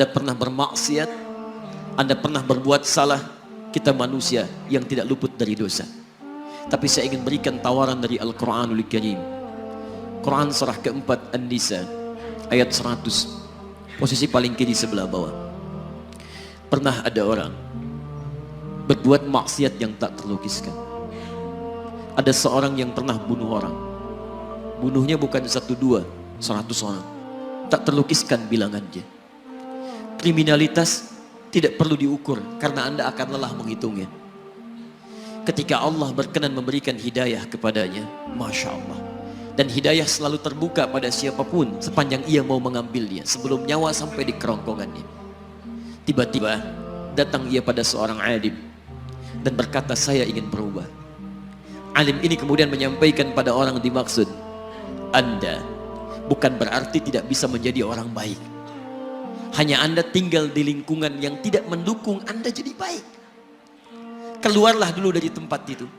Anda pernah bermaksiat, Anda pernah berbuat salah. Kita manusia yang tidak luput dari dosa. Tapi saya ingin berikan tawaran dari Al-Quranul Karim. Quran surah keempat An-Nisa ayat 100, posisi paling kiri sebelah bawah. Pernah ada orang berbuat maksiat yang tak terlukiskan. Ada seorang yang pernah bunuh orang. Bunuhnya bukan 1, 2, 100 orang. Tak terlukiskan bilangannya. Kriminalitas tidak perlu diukur karena Anda akan lelah menghitungnya. Ketika Allah berkenan memberikan hidayah kepadanya, Masya Allah. Dan hidayah selalu terbuka pada siapapun sepanjang ia mau mengambilnya sebelum nyawa sampai di kerongkongannya. Tiba-tiba datang ia pada seorang alim dan berkata, saya ingin berubah. Alim ini kemudian menyampaikan pada orang dimaksud, Anda bukan berarti tidak bisa menjadi orang baik. Hanya Anda tinggal di lingkungan yang tidak mendukung Anda jadi baik. Keluarlah dulu dari tempat itu.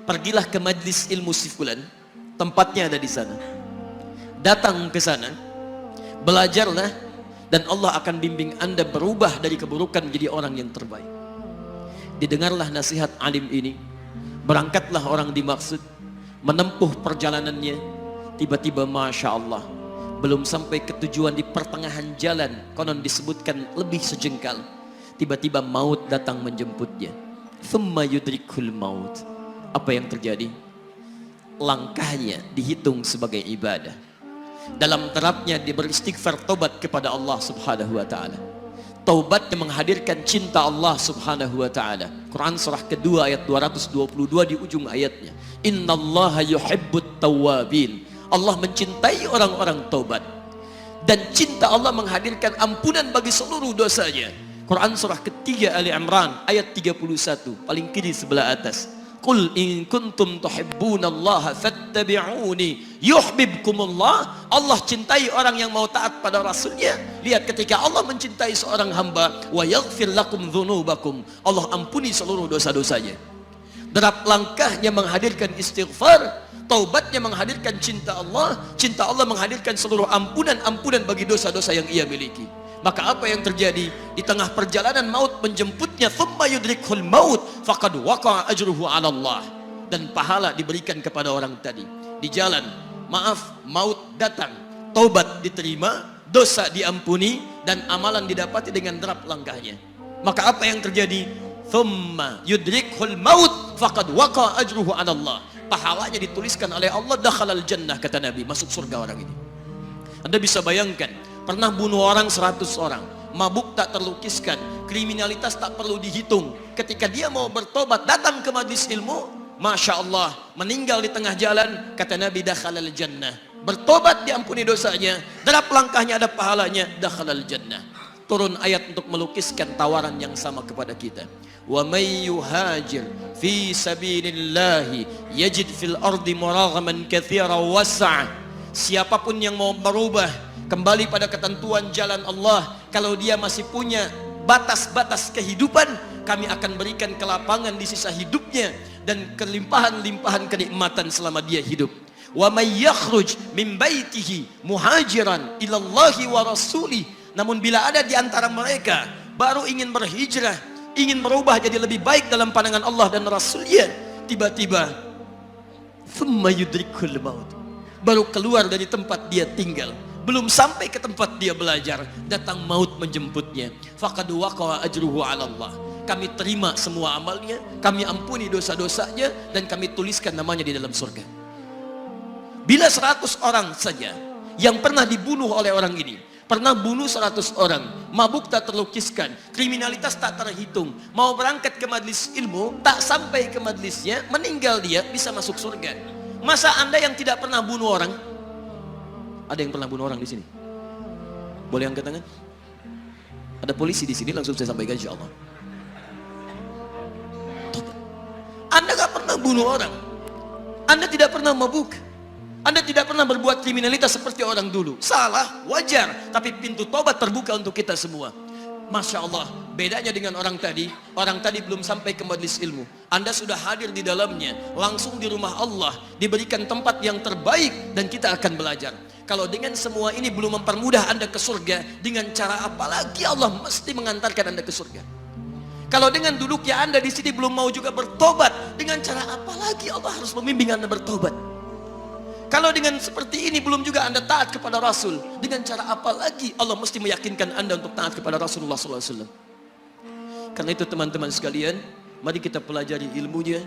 Pergilah ke majlis ilmu sifulan, tempatnya ada di sana. Datang ke sana, belajarlah, dan Allah akan bimbing Anda berubah dari keburukan menjadi orang yang terbaik. Didengarlah nasihat alim ini. Berangkatlah orang dimaksud, menempuh perjalanannya. Tiba-tiba Masya Allah, belum sampai ke tujuan, di pertengahan jalan, konon disebutkan lebih sejengkal, tiba-tiba maut datang menjemputnya. Thumma yudrikul maut. Apa yang terjadi? Langkahnya dihitung sebagai ibadah. Dalam terapnya dia beristighfar, tobat kepada Allah subhanahu wa ta'ala. Taubat yang menghadirkan cinta Allah subhanahu wa ta'ala. Quran surah kedua ayat 222 di ujung ayatnya. Innallaha yuhibbut tawwabin. Allah mencintai orang-orang taubat. Dan cinta Allah menghadirkan ampunan bagi seluruh dosanya. Quran surah ketiga Ali Imran ayat 31, paling kiri sebelah atas. Qul in kuntum tuhibbunallaha fattabi'uni yuhibbukumullah. Allah cintai orang yang mau taat pada Rasulnya. Lihat, ketika Allah mencintai seorang hamba, wa yaghfir lakum dzunubakum, Allah ampuni seluruh dosa-dosanya. Derap langkahnya menghadirkan istighfar, taubatnya menghadirkan cinta Allah menghadirkan seluruh ampunan bagi dosa-dosa yang ia miliki. Maka apa yang terjadi? Di tengah perjalanan maut menjemputnya, thumma yudrikhul maut faqad waqa'a ajruhu 'ala Allah. Dan pahala diberikan kepada orang tadi. Di jalan, maaf, maut datang, taubat diterima, dosa diampuni, dan amalan didapati dengan derap langkahnya. Maka apa yang terjadi? Thumma yudrikhul maut faqad waqa'a ajruhu 'ala Allah. Pahalanya dituliskan oleh Allah, dakhalal jannah, kata Nabi, masuk surga orang ini. Anda bisa bayangkan, pernah bunuh orang 100 orang, mabuk tak terlukiskan, kriminalitas tak perlu dihitung. Ketika dia mau bertobat, datang ke majlis ilmu, Masya Allah, meninggal di tengah jalan, kata Nabi, dakhalal jannah. Bertobat diampuni dosanya, derap langkahnya ada pahalanya, dakhalal jannah. Turun ayat untuk melukiskan tawaran yang sama kepada kita. Wa may yuhajir fi sabilillahi yajid fil ardi muraghaman katsira was'a. Siapapun yang mau berubah kembali pada ketentuan jalan Allah, kalau dia masih punya batas-batas kehidupan, kami akan berikan kelapangan di sisa hidupnya dan kelimpahan-limpahan kenikmatan selama dia hidup. Wa may yakhruj min baitihi muhajiran ila Allahi wa rasulih. Namun bila ada di antara mereka baru ingin berhijrah, ingin berubah jadi lebih baik dalam pandangan Allah dan Rasulnya, tiba-tiba thumma yudrikul maut, baru keluar dari tempat dia tinggal, belum sampai ke tempat dia belajar, datang maut menjemputnya. Faqad waqa'a ajruhu 'ala Allah. Kami terima semua amalnya, kami ampuni dosa-dosanya, dan kami tuliskan namanya di dalam surga. Bila 100 orang saja yang pernah dibunuh oleh orang ini, pernah bunuh 100 orang, mabuk tak terlukiskan, kriminalitas tak terhitung, mau berangkat ke majlis ilmu, tak sampai ke majlisnya, meninggal dia, bisa masuk surga. Masa Anda yang tidak pernah bunuh orang? Ada yang pernah bunuh orang di sini? Boleh angkat tangan? Ada polisi di sini, langsung saya sampaikan insyaallah. Anda gak pernah bunuh orang, Anda tidak pernah mabuk, Anda tidak pernah berbuat kriminalitas seperti orang dulu. Salah, wajar, tapi pintu tobat terbuka untuk kita semua. Masya Allah, bedanya dengan orang tadi belum sampai ke majlis ilmu, Anda sudah hadir di dalamnya, langsung di rumah Allah, diberikan tempat yang terbaik, dan kita akan belajar. Kalau dengan semua ini belum mempermudah Anda ke surga, dengan cara apa lagi Allah mesti mengantarkan Anda ke surga? Kalau dengan duduknya Anda di sini belum mau juga bertobat, dengan cara apa lagi Allah harus membimbing Anda bertobat? Kalau dengan seperti ini belum juga Anda taat kepada Rasul, dengan cara apa lagi Allah mesti meyakinkan Anda untuk taat kepada Rasulullah SAW? Karena itu teman-teman sekalian, mari kita pelajari ilmunya,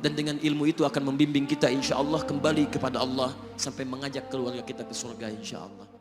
dan dengan ilmu itu akan membimbing kita insya Allah kembali kepada Allah sampai mengajak keluarga kita ke surga insya Allah.